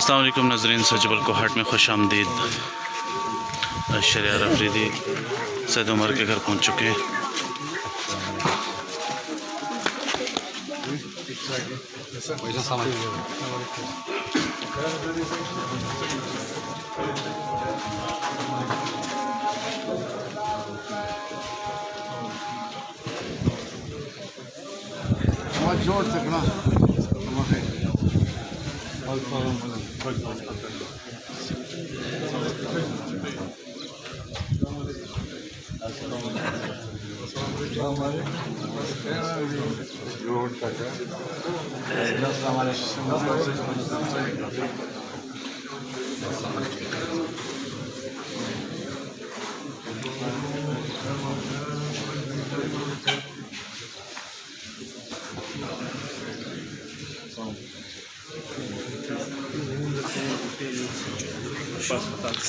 السلام علیکم ناظرین، سجبل کوہاٹ میں خوش آمدید۔ شہریار آفریدی سید عمر کے گھر پہنچ چکے ہیں۔ جوڑ سکنا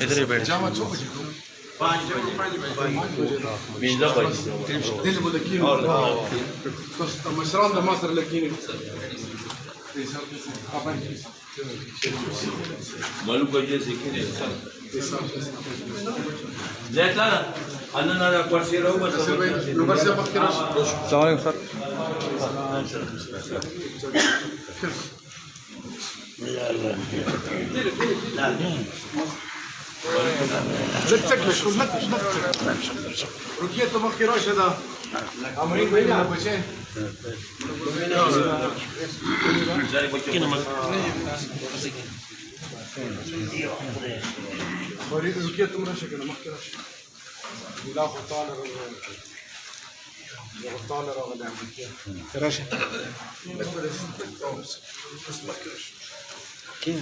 ادھر ہی بیٹھ جاؤ۔ مشران ده مصر لكيني معلوم کو جیسے کہ لیتا انا نارا کرسی رو بس نمبر سے فكر السلام علیکم تكلش ركيت مخيراش هذا عمرين بين بچه وريد ركيت مرشك انا مخيراش لا خطال غطال رغد فراشه كيف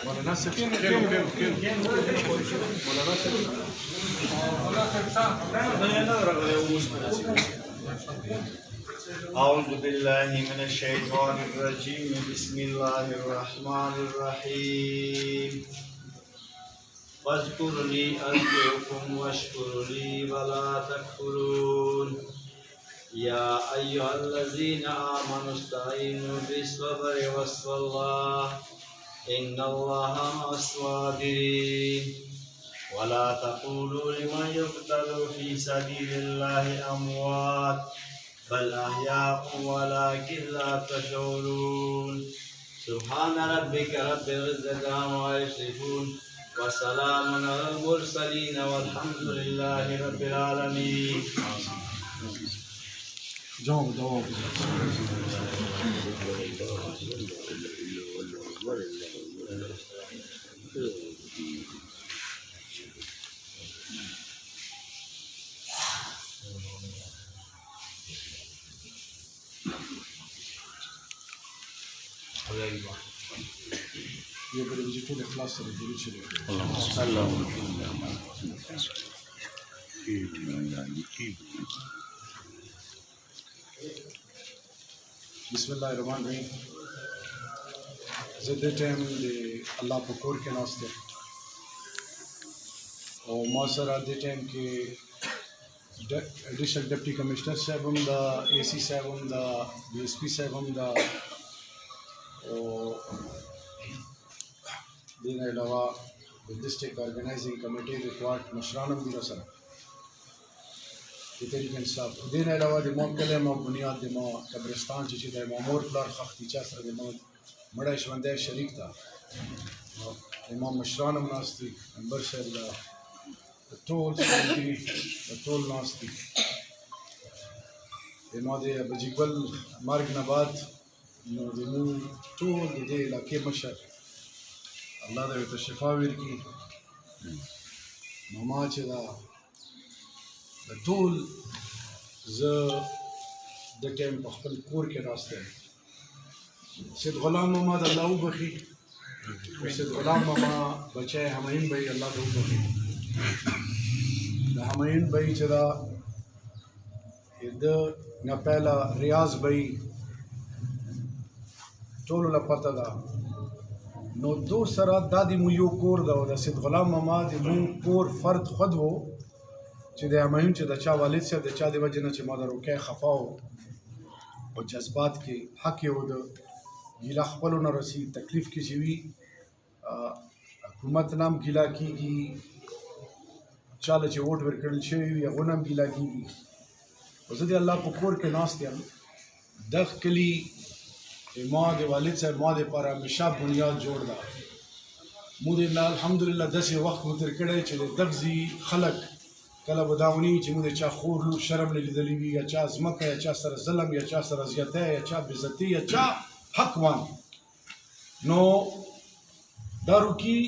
ولا ناس ولا ناس أعوذ بالله من الشيطان الرجيم بسم الله الرحمن الرحيم فاذكرني أذكركم واشكروا لي ولا تكفرون يا أيها الذين آمنوا استعينوا بالصبر والصلاة إن الله مع الصابرين ولا تقولوا لمن يقتل في سبيل الله أموات بل أحياء ولكن لا تشعرون سبحان ربك رب العزة عما يصفون وسلام على المرسلين والحمد لله رب العالمين. جواب یہ بڑے ڈیجیٹل اخلاص سے دل چلے بسم اللہ الرحمن الرحیم. زدہ ٹائم دے اللہ پکور کے ناستے اور ماسرہ دے ٹائم کے ایڈیشنل ڈپٹی کمشنر صاحب ہم دا اے سی صاحب ہم دا ڈی ایس پی صاحب ہم دا اور دین علاوہ ڈسٹرکٹ آرگنائزنگ کمیٹی دے کوارٹ مشرانم دی رسل طریقے انصاف دین علاوہ د مو کلمه بنیاد د مو قبرستان چې د مامور پلار خختی چا سره د مو مړی ژوندی شریک ته امام مشرانم ناست دي انبر صاحب دا ټول سندري ټول ناست دي ما د بجیګل مرګ نه بعد نو د مو ټول د دې علاقې مشر الله دې ته شفا ورکړي ماما چې دا ټول زه د ټایم په خپل کور کې ناست یم. سید غلام ماما د الله وبخي، سید غلام ماما بچی همایون بھائی الله دې وبخي. د همایون بھائی چې دا د نه پهله ریاض بھائی ټولو له پته ده نو دو سره دا د مو یو کور ده او د سید غلام ماما د مو کور فرد خود و چې د همایون چې د چا والد صاحب د چا د وجې نه چې ما د روکۍ خفا و او جذبات کې حق یې و د ګیله خپلو نه رسي، تکلیف کې چې وي حکومت نه هم ګیله کېږي، چا له چې ووټ ورکړل شوی وي هغو نه هم ګیله کېږي. خو زه د الله په کور کې ناست یم. دغه کلي ما د والد صاحب ما دپاره همیشه بنیاد جوړ ده. مو د الحمدلله داسې وخت مو تېر کړی چې د دغځي خلک کله به دا ونیي چې موږ د چا خور لور شرم نه لیدلی وي، یا چا ځمکه، یا چا سره ظلم، یا چا سره زیاتی، یا چا بېزتي، یا چا حق وان. نو دا روکي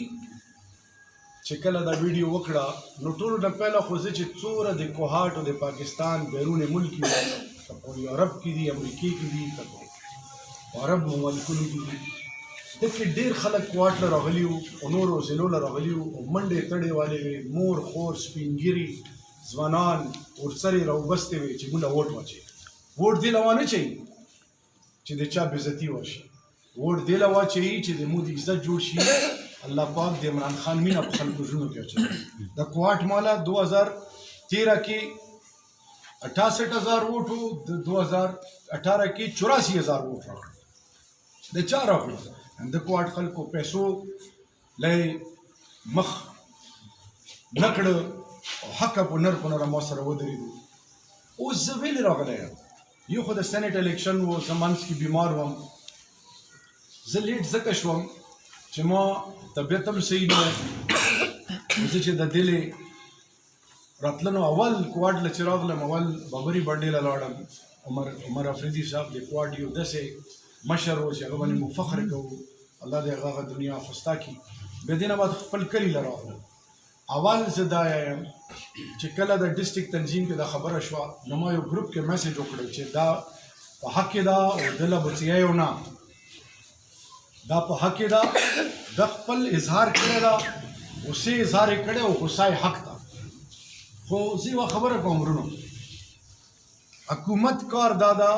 چې کله دا ویډیو وکړه نو ټولو نه پهله خو زه چې څومره د کوهاټ او د پاکستان بیرون ملک وي، که په یورپ کې دي، امریکې کې دي، که په عرب مملکونو کې دي، دلته ډېر خلک کوهاټ له راغلي وو او نورو ضلعو له راغلي وو او منډې تړې والې وې، مور خور سپین ږیري ځوانان ورسره یې راوبستې وې چې موږ له ووټ واچوي. ووټ دې له وانهچوي چې د چا بېزتي وشي، ووټ دې له واچوي چې د موږ د عزت جوړ شي. الله پاک د عمران خان مینه په خلکو زړونو کې اچوي. د کوهاټ ماله 2013 کې 68,000 ووټ و، د 2018 کې 84,000 ووټ راغلل. د چا راغلل؟ د کوهاټ خلکو پیسو لی مخ نه کړه او حقه په نر په نره ما سره ودرېدو. اوس زه ویلې راغلی یم، یو خو د سینټ الیکشن و، زه منځ کې بیمار وم، زه لیټ ځکه شوم چې ما طبیعت هم صحیح نه و. زه چې د دلې راتلنو اول کوهاټ له چې راغلم اول بابري بنډې له لاړم. عمر آفریدي صاحب د کوهاټ یو داسې مشر و چې هغه باندې مو فخر کوو، الله دې هغه دنیا خسته کړي. بیا دې نه بعد خپل کلي له راغلم. اول زه دا یم چې کله د ډسټرکټ تنظیم کې دا خبره شوه نو ما یو ګروپ کې میسج وکړی چې دا په حق کې ده او دله بڅیایو نه، دا په حق کې ده، د خپل اظهار کړی ده، غصې اظهار یې کړی او غصه یې حق ده. خو زه یوه خبره کوم ورونو، حکومت کار دا ده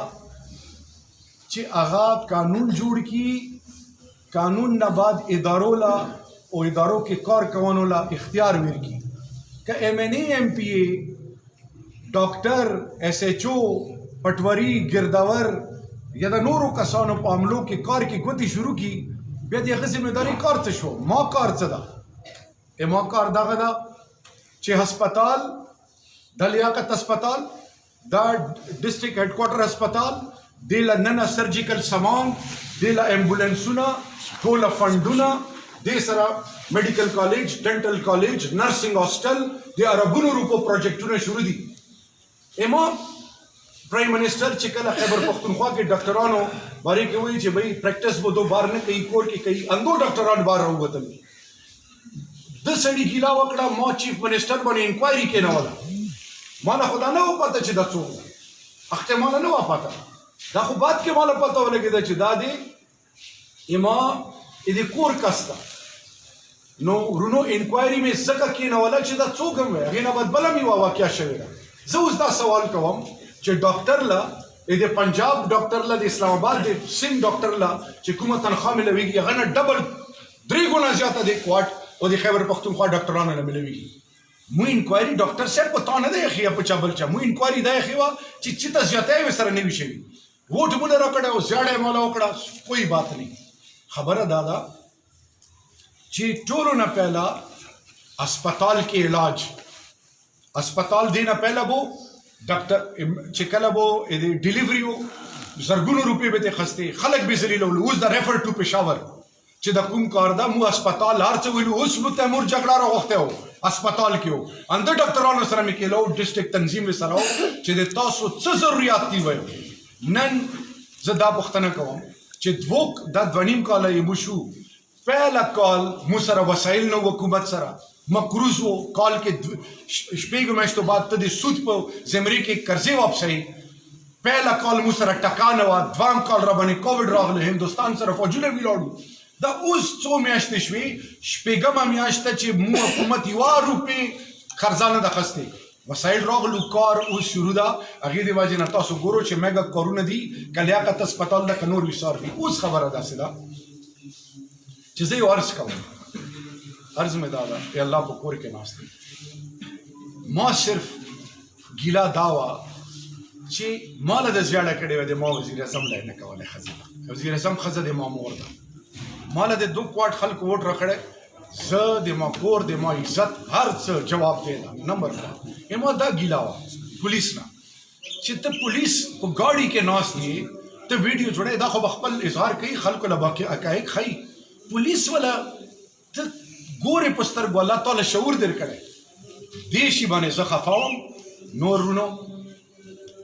چې هغه قانون جوړ کړي، قانون نه بعد ادارو له او ادارو کې کار کوونو له اختیار ورکړي. که ایم این ای ایم پی ای ډاکټر ایس ایچ او پټوري ګردور یا د نورو کسانو په عملو کې کار کې ګوتې شروع کړي، بیا د هغه ذمهداري کار څه شو؟ ما کار څه ده؟ ما کار دغه ده چې هسپتال د لیاقت هسپتال دا ډسټرکټ هیډ کوارټر هسپتال دې له ننه سرجیکل سامان، دې له ایمبولینسونه، ټوله فنډونه، دې سره میډیکل کالج، ډینټل کالج، نرسنګ هاسټل، د اربونو روپو پروجیکټونه شروع دي. امام پرایم منسٹر چې کله خیبر پختونخوا کې ډاکټرانو بارے کې وایي چې بھائی پریکټس به دو بار نه کوي، کور کې کوي، اندو ډاکټران بار راووتل. د سړي ګیله وکړه، ما چیف منسټر باندې انکوایري کېنوله. ما نه خو دا نه وه پته چې دا څوک ده، اخته ما نه وه پته، دا خو بعد کې ما له پته ولګېده چې دا دی اما د کور کس ده. نو ورونو انکوایري مې ځکه کېنوله چې دا څوک هم وی، هغې نه بعد بله مې یوه واقعه شوې ده. زه اوس دا سوال کوم چې ډاکټر له د پنجاب ډاکټر له د اسلام آباد د سند ډاکټر له چې کومه تنخواه ملویږي هغه نه ډبل 3 ګونه زیاته د کوهاټ او د خیبر پختونخوا ډاکټرانو نه ملویږي. مو انکوایري ډاکټر صاحب په تا نه دی ایښې په چا بل چا، مو انکوایري دا ایښې وه چې چېته زیاتی یې سره نه وي شوي، ووټ مو نه راکړی او زیاړه یې ماله وکړه، کوئی بات نه. خبره دا ده چې ټولو نه پهله هسپتال کې علاج، هسپتال دی نه پهله بو ډاکټر چې کله بو ډیلیوري و زرګونو روپۍ به ترې خستې، خلک به ذلیله ول. اوس د ریفر ټو پېښور چې د کوم کار ده مو هسپتال هر څه ویلو. اوس مو تیمور جګړه راغوښتی و هسپتال کې و، انده ډاکټرانو سره مې کېله و، ډسټرکټ تنظیم سره و چې د تاسو څه ضروریات دي ویو. نن زه دا پوښتنه کوم چې دا 2.5 کاله یې مو شو، پهله کال مو سره وسایل نه و، حکومت سره مقروض و، کال کې 6 میاشتو بعد ته د سود په زمرې کې قرضې واپسوي. پهله کال مو سره ټکا نه وه، 2م کال را باندې کووډ راغله، هندوستان سره فوجونه ولاړو. دا اوس څو میاشتې شوې، 6مه میاشت ته چې مو حکومت 1 روپۍ قرضه نه ده اخیستې، وسایل راغلو، کار اوس شروع ده. هغې د وجې نه تاسو ګورو چې میګا کارونه دي، که لیاقت هسپتال ده که نور ویسار دي. اوس خبره داسې ده چې زه یو عرض کوم، عرض مې دا ده چې الله په کور کې ناست دی. ما صرف ګیله دا وه چې ماله د زیاړه کړې وه د ما وزیر اعظم لا یې نه کولی ښځه وزیر اعظم ښځه د ما مور ده ماله د 2 کوارټ خلکو ووټ راکړی زه د ما کور د ما عزت هر څه جواب دی ده نمبر 1 ما دا ګیله وه پولیس نه چې ته پولیس په ګاډي کې ناست یې ته ویډیو جوړی دا خو به خپل اظهار کوي خلکو له حقایق ښیي پولیس والا ته ګورې په سترګو الله تعالی شعور در کړی دې شي باندې زه خفه وم نور رونو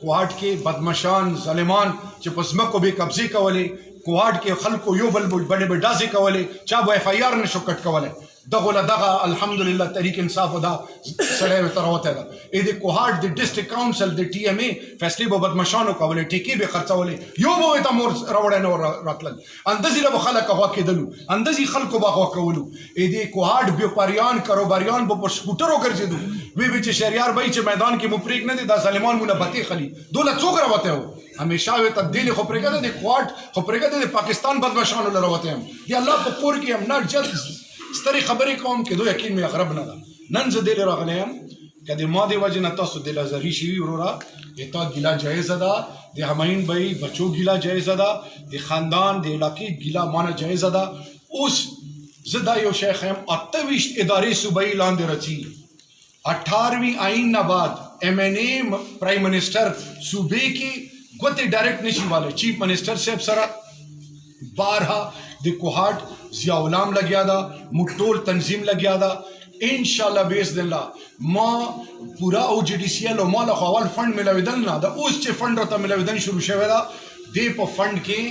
کوهاټ کې بدمشان ظالمان چې په ځمکو بې قبضې کولې کوهاټ کې خلکو یو بل بډې بډې ډازې کولې چا به اف آی آر نشو کټ کولی دغه له دغه الحمدلله تحریک انصاف دا سړی ورته راوتی ده د کوهاټ د ډسټرکټ کاونسل د ټي ایم اے فیصلې به بدمشانو کولې ټیکې به خرڅولې یو به ورته مور راوړی نه راتلل اندازې له به خلک هغوا کېدلو اندازې خلکو به هغوا کولو د کوهاټ بیوپاریان کاروباریان به پر سکوټرو ګرځېدو وی به چې شهریار بھائی چې میدان کې مو پرېږ نه دی دا ظالمان مونه بتې خلي دوله څوک راوتی و همیشه وی تبدیل خو پرېږده د کوهاټ خو پرېږده د پاکستان بدمشانو له راوتی یم د الله په کور کې یم ناټ جسټ سترې خبرې کوم کې دو یقین مې اغرب نه ده نن زه دې راغلی یم که د ما د وجې نه تاسو دلازري شوي وروره د تا ګیله جایزه ده د همایون بھائی بچو ګیله جایزه ده د خاندان د علاقې ګیله مانه جایزه ده اوس زه دا یو شی ښیم 28 ادارې صوبایي لاندې رڅي 18ویں آئین نه بعد ایم این اے پرائم منسٹر صوبے کې ګوتې ډایرکټ نشي والی چیف منسٹر صاحب سره بارها د کوهاټ ضیاء العام لګیا ده موږ ټول تنظیم لګیا ده انشاءالله باذن الله ما پورا او جی ډي سی ایل او ما له خو اول فنډ ملاوېدل نه ده اوس چې فنډ راته ملاوېدل شروع شوی ده دې په فنډ کې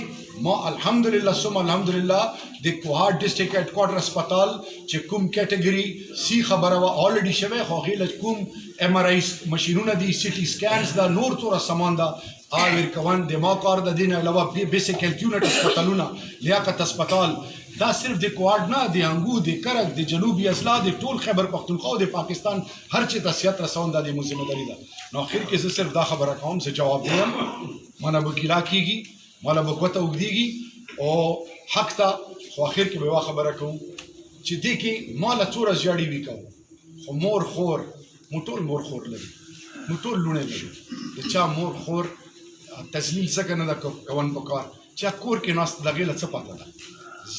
ما الحمدلله ثم الحمدلله د کوهاټ ډسټرکټ هیډ کوارټر هسپتال چې کوم کیټګري سی خبره وه الریډي شوی خو هغې له کوم ایم آر آی مشینونه دي سی ټي سکینز ده نور څومره سامان ده ورکون د ما کار د دې نه علاوه بیسک هیلث یونټ هسپتالونه لیاقت هسپتال دا صرف د کوهاټ نه د انګو د کرک د جنوبي اضلاع د ټول خیبر پښتونخوا او د پاکستان هر چېرته صحت رسون دا د مو ذمه داري ده نو اخر کې زه صرف دا خبره کوم زه جواب دیم مانه به ګیله کېږي ماله به ګوته اوږدېږي او حق ته خو اخر کې به یوه خبره کوم چې دې کې ما له څوره زیاړې وي کوو خو مور خور مو ټول مور خور لري مو ټول لوڼې لري د چا مور خور تذلیل څنګه نه ده کول پکار چې کور کې ناست د هغې له څه پته ده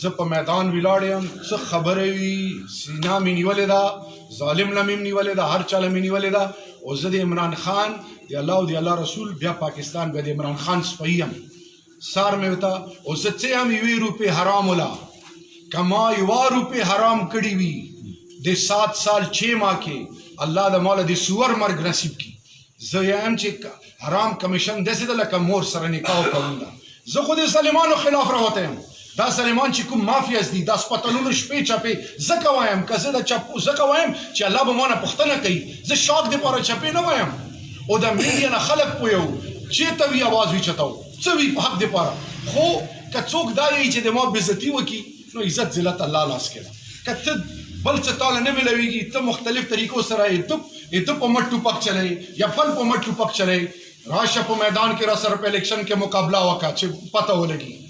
زه په میدان ولاړ یم څه خبره وي سینا مې نیولې ده ظالم له مې نیولې ده هر چا له مې نیولې ده او زه د عمران خان د الله او د الله رسول بیا پاکستان بیا د عمران خان سپی یم سار مې ورته او زه څه یم 1 روپۍ حرام ولا که ما 1 روپۍ حرام کړي وي د 7 سال 6 ماه کې الله د ماله د سور مرګ نصیب کړي زه یم چې حرام کمیشن داسې ده لکه مور سره نکاح کول ده زه خو د ظالمانو خلاف راوتی یم دا ظالمان چې کوم مافیاز دي دا سپتالونو شپې چپې ځکه وایم که زه د چپو ځکه وایم چې الله به مانه پوښتنه کوي زه شاک دپاره چپې نه وایم او د میډیا نه خلک پوهوو چېرته وي اواز وي چتاو څه وي په حق دپاره خو که څوک دا یي چې د ما بېزتي وکړي نو عزت ذلت الله لاس کې ده که ته بل څه تاله نه ملویږي ته مختلف طریقو سره یې ته په مټ ټوپک چلوي یا بل په مټ ټوپک چلوي راشه په میدان کې را سره په الیکشن کې مقابله وکړه چې پته ولګي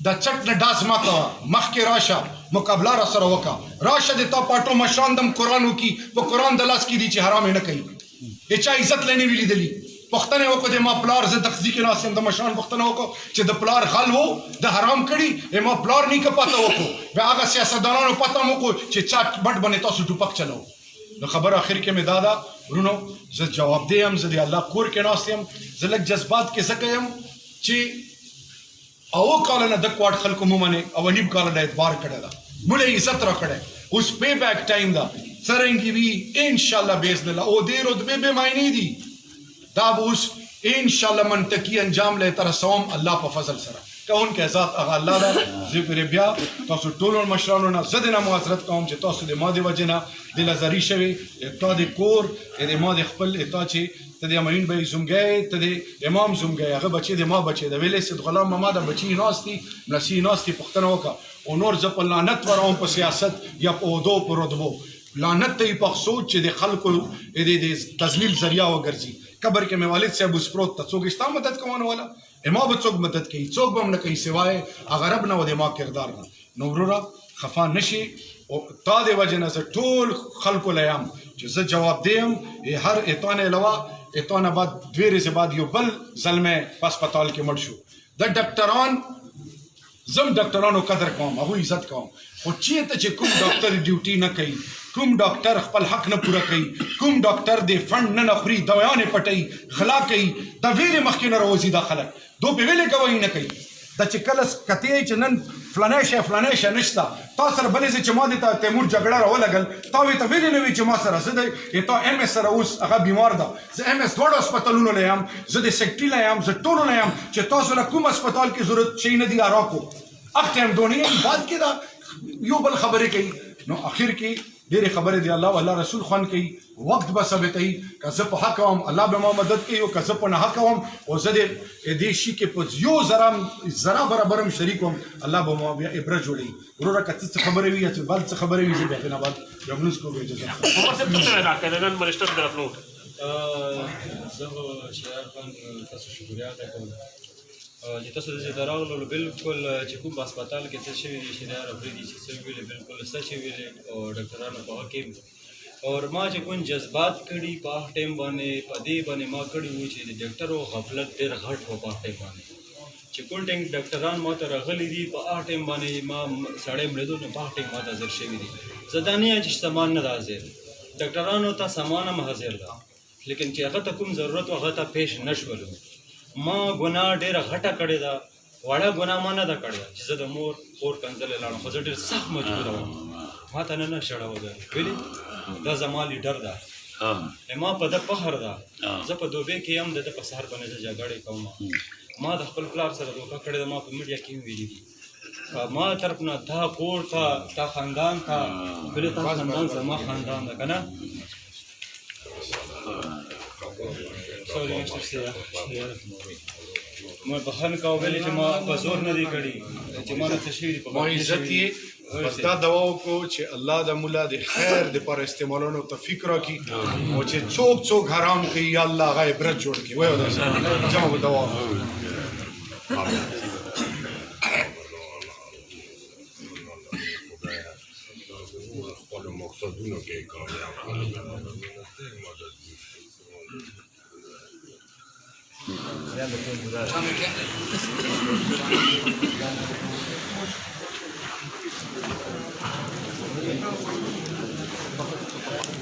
دا چټ نه ډاس مه کوه مخکې راشه مقابله را سره وکړه راشه د تا پاټو مشران دم قرآن وکړي په قرآن د لاس کې دي چې حرام یې نه کوي د چا عزت له نه وي لیدلي پوښتنه یې وکړه د ما پلار زه تقضي کې ناست یم د مشران پوښتنه وکړه چې د پلار غل و د حرام کړي د ما پلار نیکه پته وکړو بیا هغه سیاستدانانو پته هم وکړو چې چا بټ باندې تاسو ټوپک چلو نو خبر آخر کې مې دا ده ورونو زه جوابدeh یم زه د الله کور کې ناست یم زه لږ جذبات کې ځکه یم چې اوه کاله نه 2 کوارټ خلکو مو منې او نیم کاله نه اعتبار کړی ده موږ عزت را کړی اوس پے بیک ټایم ده څرنګه وي انشاءالله باذن الله او دې رتبې بې معنی دي دا به اوس انشاءالله منطقي انجام له تر رسوم الله په فضل سره کون کې ذات هغه الله ده زه پرې بیا تاسو ټولو مشرانو نه زه د نه معذرت کوم چې تاسو د ما د وجې نه دلازري شوي تا د کور د ما د خپل تا چې ته د همایون بھائی زومګی ته د امام زومګی هغه بچی د ما بچی د ویلې سید غلام ماما د بچی ناست دي ملسي ناست دي پوښتنه وکړه او نور زه په لعنت وروم په سیاست یا په عهدو په رتبو لعنت ته یې په سوچ چې د خلکو د تذلیل ذریعه وګرځي قبر کې مې والد صاحب اوس پروت ته څوک شته مدد کوونه والا ما به څوک مدد کوي څوک به هم نه کوي سوای هغه رب نه و د ما کردار نه نو وروره خفا نشي او تا د وجې نه زه ټول خلکو له یم چې زه جوابدeh یم هر اعطا نه علاوه اتونه بعد 2 ورځې بعد یو بل زلمی په هسپتال کې مړ شو. د ډاکټران زم ډاکټرانو قدر کوم، هغوی عزت کوم، خو چېرته چې کوم ډاکټر ډیوټي نه کوي، کوم ډاکټر خپل حق نه پوره کوي، کوم ډاکټر د فنډ نه خوري، دوایانې پټوي، غلا کوي، د ویرې مخکې نه راوځي دا خلک، دو په ویلې ګواهي نه کوي. دا چې کله کتې چې نن فلانی شی نشته، تا سره بلې ځای چې ما دې ته تیمور جګړه راولګل، تا وې ته ویلې نه وي چې ما سره زه د تا ایم ایس سره اوس هغه بیمار ده، زه ایم ایس دواړو هسپتالونو له یم، زه د سیکټري له یم، زه ټولو نه یم چې تاسو له کوم هسپتال کې ضرورت شي نه دي راکو. اخ ټایم دونې بعد کې دا یو بل خبرې کوي. نو اخر کې ډېرې خبرې دی الله والله رسول خوان کوي، وخت به ثابتوي که زه په حق وم الله به ما مدد کوي، او که زه په ناحق وم او زه د دې شي کې په یو ذره برابر هم شریک وم، الله به ما بیا عبره جوړوي. وروره که څه خبرې وي یا چې بل څه خبرې وي زه بیا هغې نه بعد بیا لمونځ کوو. زه شهریار خان تاسو شکریه ادا کوم چې تاسو دلته راغلو. بالکل چې کوم په هسپتال کې څه شوي دي شهریار آفریدي چې څه ویلې بالکل سچ ویلې او ډاکټرانو په حق کې اور ما چې کوم جذبات کړي په هغه ټایم باندې په دې باندې ما کړي وو چې د ډاکټرو غفلت ډېر غټ و په هغه ټایم باندې چې کوم ټایم ډاکټران ما ته راغلي دي په هغه ټایم باندې ما سړی مړېدو نو په هغه ټایم ما ته حاضر شوي دي. زه دا نه یم چې سامان نه ده حاضر، ډاکټرانو ته سامان هم حاضر ده، لیکن چې هغه ته کوم ضرورت و هغه ته پیش نه شولو. ما ګناه ډېره غټه کړې ده، وړه ګناه ما نه ده کړې چې زه د مور کور کنځلې لاړم، خو زه ډېر سخت مجبوره وم، ما ته نه شړاوه ده ولې دا زما لیډر ده، ما په ده فخر ده. زه په دوبۍ کې یم د ده په سهار باندې زه جګړې کوم، ما د خپل پلار سره دوکه کړې ده، ما په میډیا کې هم ویلي دي. ما طرف نه تا کور ته تا خاندان ته ولې تا خاندان زما خاندان ده که نه. ما بخښنه کوم ولې چې ما په زور نه دی کړي چې ما نه څه شوي دي. ما عزت یې بس دا دعا وکړو چې الله د مولا د خیر دپاره استعمالونو توفیق راکړي او چې څوک حرام کوي یا الله هغه عبرت جوړ کړي. وایو داسې جمع به دعا خپلو مقصدونو کې کامیاب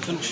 Finish.